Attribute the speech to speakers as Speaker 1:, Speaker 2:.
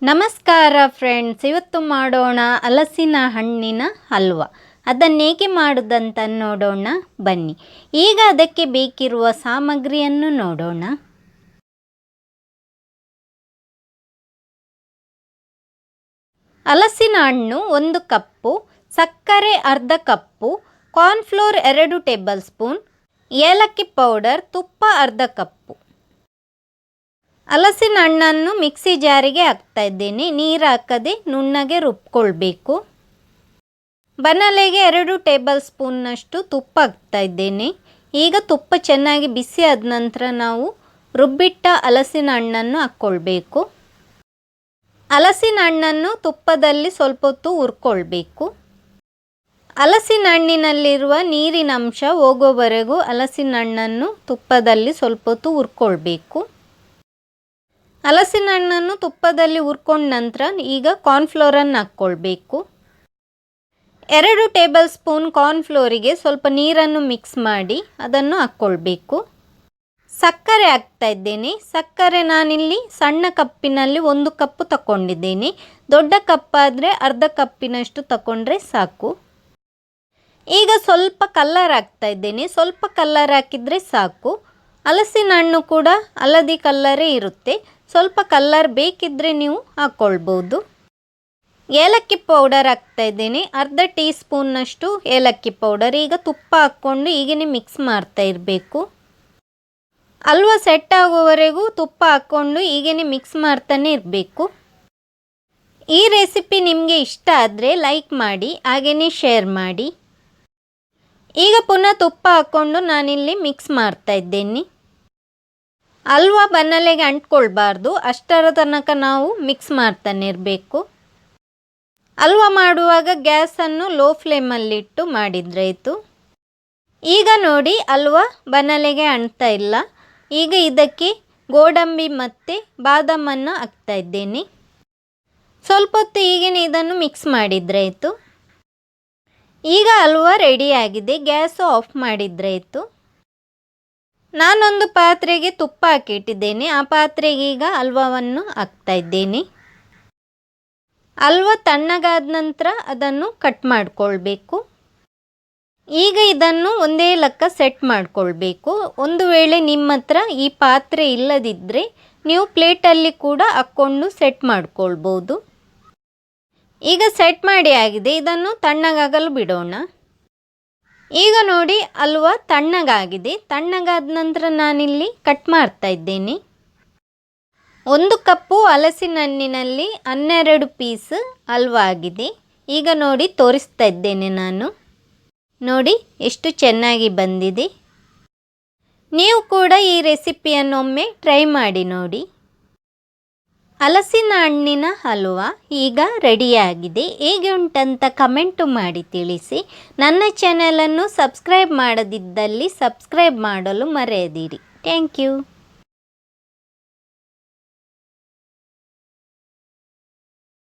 Speaker 1: ನಮಸ್ಕಾರ ಫ್ರೆಂಡ್ಸ್, ಇವತ್ತು ಮಾಡೋಣ ಹಲಸಿನ ಹಣ್ಣಿನ ಹಲ್ವಾ. ಅದನ್ನೇಗೆ ಮಾಡೋದಂತ ನೋಡೋಣ ಬನ್ನಿ. ಈಗ ಅದಕ್ಕೆ ಬೇಕಿರುವ ಸಾಮಗ್ರಿಯನ್ನು ನೋಡೋಣ. ಹಲಸಿನ ಹಣ್ಣು 1 ಕಪ್ಪು, ಸಕ್ಕರೆ ಅರ್ಧ ಕಪ್ಪು, ಕಾರ್ನ್ಫ್ಲೋರ್ 2 ಟೇಬಲ್ ಸ್ಪೂನ್, ಏಲಕ್ಕಿ ಪೌಡರ್, ತುಪ್ಪ ಅರ್ಧ ಕಪ್ಪು. ಹಲಸಿನ ಹಣ್ಣನ್ನು ಮಿಕ್ಸಿ ಜಾರಿಗೆ ಹಾಕ್ತಾ ಇದ್ದೇನೆ. ನೀರು ಹಾಕದೆ ನುಣ್ಣಗೆ ರುಬ್ಕೊಳ್ಬೇಕು. ಬಾಣಲೆಗೆ 2 ಟೇಬಲ್ ಸ್ಪೂನ್ನಷ್ಟು ತುಪ್ಪ ಹಾಕ್ತಾ ಇದ್ದೇನೆ. ಈಗ ತುಪ್ಪ ಚೆನ್ನಾಗಿ ಬಿಸಿ ಆದ ನಂತರ ನಾವು ರುಬ್ಬಿಟ್ಟ ಹಲಸಿನ ಹಣ್ಣನ್ನು ಹಾಕ್ಕೊಳ್ಬೇಕು. ಹಲಸಿನ ಹಣ್ಣನ್ನು ತುಪ್ಪದಲ್ಲಿ ಸ್ವಲ್ಪ ಹೊತ್ತು ಹುರ್ಕೊಳ್ಬೇಕು. ಹಲಸಿನ ಹಣ್ಣಿನಲ್ಲಿರುವ ನೀರಿನ ಅಂಶ ಹೋಗೋವರೆಗೂ ಹಲಸಿನ ಹಣ್ಣನ್ನು ತುಪ್ಪದಲ್ಲಿ ಸ್ವಲ್ಪ ಹೊತ್ತು ಹುರ್ಕೊಳ್ಬೇಕು. ಹಲಸಿನ ಹಣ್ಣನ್ನು ತುಪ್ಪದಲ್ಲಿ ಹುರ್ಕೊಂಡ ನಂತರ ಈಗ ಕಾರ್ನ್ಫ್ಲೋರನ್ನು ಹಾಕ್ಕೊಳ್ಬೇಕು. 2 ಟೇಬಲ್ ಸ್ಪೂನ್ ಕಾರ್ನ್ಫ್ಲೋರಿಗೆ ಸ್ವಲ್ಪ ನೀರನ್ನು ಮಿಕ್ಸ್ ಮಾಡಿ ಅದನ್ನು ಹಾಕ್ಕೊಳ್ಬೇಕು. ಸಕ್ಕರೆ ಹಾಕ್ತಾ ಇದ್ದೇನೆ. ಸಕ್ಕರೆ ನಾನಿಲ್ಲಿ ಸಣ್ಣ ಕಪ್ಪಿನಲ್ಲಿ 1 ಕಪ್ಪು ತಗೊಂಡಿದ್ದೇನೆ. ದೊಡ್ಡ ಕಪ್ಪಾದರೆ ಅರ್ಧ ಕಪ್ಪಿನಷ್ಟು ತಗೊಂಡ್ರೆ ಸಾಕು. ಈಗ ಸ್ವಲ್ಪ ಕಲ್ಲರ್ ಹಾಕ್ತಾ ಇದ್ದೇನೆ. ಸ್ವಲ್ಪ ಕಲ್ಲರ್ ಹಾಕಿದರೆ ಸಾಕು. ಹಲಸಿನ ಹಣ್ಣು ಕೂಡ ಹಳದಿ ಕಲ್ಲರೇ ಇರುತ್ತೆ. ಸ್ವಲ್ಪ ಕಲ್ಲರ್ ಬೇಕಿದ್ದರೆ ನೀವು ಹಾಕ್ಕೊಳ್ಬೋದು. ಏಲಕ್ಕಿ ಪೌಡರ್ ಹಾಕ್ತಾ ಇದ್ದೀನಿ. ಅರ್ಧ ಟೀ ಸ್ಪೂನ್ನಷ್ಟು ಏಲಕ್ಕಿ ಪೌಡರ್. ಈಗ ತುಪ್ಪ ಹಾಕ್ಕೊಂಡು ಹೀಗೇ ಮಿಕ್ಸ್ ಮಾಡ್ತಾ ಇರಬೇಕು. ಹಲ್ವಾ ಸೆಟ್ ಆಗುವವರೆಗೂ ತುಪ್ಪ ಹಾಕ್ಕೊಂಡು ಹೀಗೇ ಮಿಕ್ಸ್ ಮಾಡ್ತಾನೆ ಇರಬೇಕು. ಈ ರೆಸಿಪಿ ನಿಮಗೆ ಇಷ್ಟ ಆದರೆ ಲೈಕ್ ಮಾಡಿ, ಹಾಗೆಯೇ ಶೇರ್ ಮಾಡಿ. ಈಗ ಪುನಃ ತುಪ್ಪ ಹಾಕ್ಕೊಂಡು ನಾನಿಲ್ಲಿ ಮಿಕ್ಸ್ ಮಾಡ್ತಾ ಇದ್ದೇನೆ. ಹಲ್ವಾ ಬಾಣಲೆಗೆ ಅಂಟ್ಕೊಳ್ಬಾರ್ದು, ಅಷ್ಟರ ತನಕ ನಾವು ಮಿಕ್ಸ್ ಮಾಡ್ತಾನೆ ಇರಬೇಕು. ಹಲ್ವಾ ಮಾಡುವಾಗ ಗ್ಯಾಸನ್ನು ಲೋ ಫ್ಲೇಮಲ್ಲಿಟ್ಟು ಮಾಡಿದ್ರಾಯಿತು. ಈಗ ನೋಡಿ ಹಲ್ವಾ ಬಾಣಲೆಗೆ ಅಂಟ್ತಾ ಇಲ್ಲ. ಈಗ ಇದಕ್ಕೆ ಗೋಡಂಬಿ ಮತ್ತು ಬಾದಾಮನ್ನು ಹಾಕ್ತಾ ಇದ್ದೇನೆ. ಸ್ವಲ್ಪ ಹೊತ್ತು ಹೀಗೇ ಇದನ್ನು ಮಿಕ್ಸ್ ಮಾಡಿದ್ರಾಯಿತು. ಈಗ ಹಲ್ವಾ ರೆಡಿಯಾಗಿದೆ. ಗ್ಯಾಸು ಆಫ್ ಮಾಡಿದ್ರಾಯಿತು. ನಾನೊಂದು ಪಾತ್ರೆಗೆ ತುಪ್ಪ ಹಾಕಿಟ್ಟಿದ್ದೇನೆ. ಆ ಪಾತ್ರೆಗೆ ಈಗ ಹಲ್ವಾವನ್ನು ಹಾಕ್ತಾ ಇದ್ದೇನೆ. ಹಲ್ವಾ ತಣ್ಣಗಾದ ನಂತರ ಅದನ್ನು ಕಟ್ ಮಾಡಿಕೊಳ್ಬೇಕು. ಈಗ ಇದನ್ನು ಒಂದೇ ಲೆಕ್ಕ ಸೆಟ್ ಮಾಡಿಕೊಳ್ಬೇಕು. ಒಂದು ವೇಳೆ ನಿಮ್ಮ ಹತ್ರ ಈ ಪಾತ್ರೆ ಇಲ್ಲದಿದ್ದರೆ ನೀವು ಪ್ಲೇಟಲ್ಲಿ ಕೂಡ ಹಾಕ್ಕೊಂಡು ಸೆಟ್ ಮಾಡಿಕೊಳ್ಬೋದು. ಈಗ ಸೆಟ್ ಮಾಡಿ ಆಗಿದೆ. ಇದನ್ನು ತಣ್ಣಗಾಗಲು ಬಿಡೋಣ. ಈಗ ನೋಡಿ ಹಲ್ವಾ ತಣ್ಣಗಾಗಿದೆ. ತಣ್ಣಗಾದ ನಂತರ ನಾನಿಲ್ಲಿ ಕಟ್ ಮಾಡ್ತಾ ಇದ್ದೇನೆ. 1 ಕಪ್ಪು ಹಲಸಿನ ಹಣ್ಣಿನಲ್ಲಿ 12 ಪೀಸ್ ಹಲ್ವಾ ಆಗಿದೆ. ಈಗ ನೋಡಿ ತೋರಿಸ್ತಾ ಇದ್ದೇನೆ ನಾನು. ನೋಡಿ ಎಷ್ಟು ಚೆನ್ನಾಗಿ ಬಂದಿದೆ. ನೀವು ಕೂಡ ಈ ರೆಸಿಪಿಯನ್ನು ಒಮ್ಮೆ ಟ್ರೈ ಮಾಡಿ ನೋಡಿ. ಹಲಸಿನ ಹಣ್ಣಿನ ಹಲ್ವಾ ಈಗ ರೆಡಿಯಾಗಿದೆ. ಹೇಗೆ ಉಂಟಂತ ಕಮೆಂಟು ಮಾಡಿ ತಿಳಿಸಿ. ನನ್ನ ಚಾನಲನ್ನು ಸಬ್ಸ್ಕ್ರೈಬ್ ಮಾಡದಿದ್ದಲ್ಲಿ ಸಬ್ಸ್ಕ್ರೈಬ್ ಮಾಡಲು ಮರೆಯದಿರಿ. Thank you.